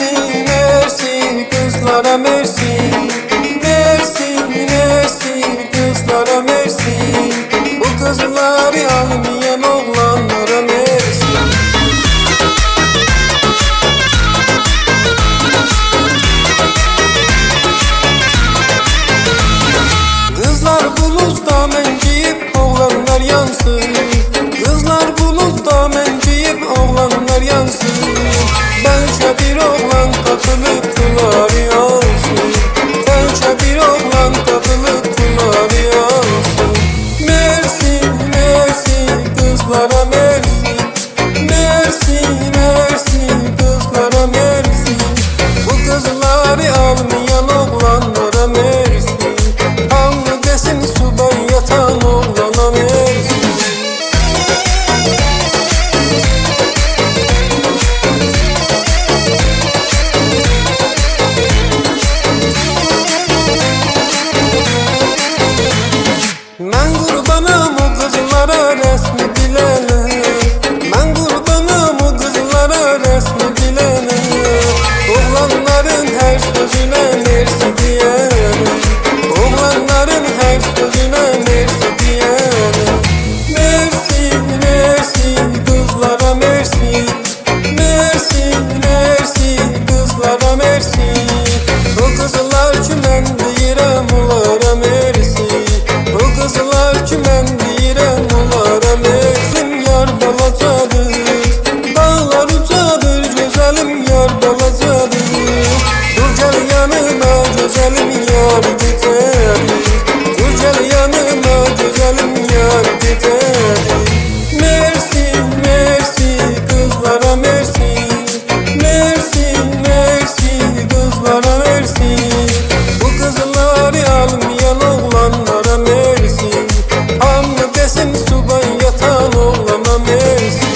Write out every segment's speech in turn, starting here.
Mersi, mersi, kızlara mersi. Mersi, mersi, kızlara mersi. Bu kızları almayan oğlanlara mersi. Kızlar bulutda menciyip oğlanlar yansın. Kızlar bulutda menciyip oğlanlar yansın. Belki bir oğlan kapılıp tular yansın. Belki bir oğlan kapılıp tular yansın. Mersi, mersi, kızlara mersi. Mersi, mersi, kızlara mersi. Bu kızları almayan oğlanlara mersi. Anlı desin subay yatan oğlana mersi. Ben kurbanım o kızlara resmi bilene. Ben kurbanım o kızlara resmi bilene. Oğlanların her sözüne mersi diyene. Oğlanların her sözüne mersi diyene. Mersi, mersi, kızlara mersi. Mersi, mersi, kızlara mersi. O kızlar çümen deyirəm onlara mersi. O kızlar çümen deyirəm onlara mersim. Yar balacadır, dağlar ucadır, güzelim yar balacadır. Dur gel yanıma güzelim yar gecədir. Dur gel yanıma güzelim yar gecədir. Mersi, mersi, kızlara mersi. Mersi, mersi, kızlara mersi. Bu kızları almayan oğlanlara mersi. Anlı desin subay yatan oğlana mersi.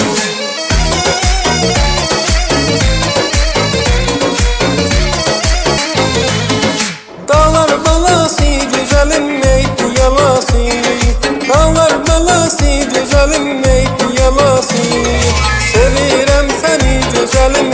Dağlar balası güzelim neydi yalası. Dağlar balası güzelim neydi yalası. Sevirəm seni güzelim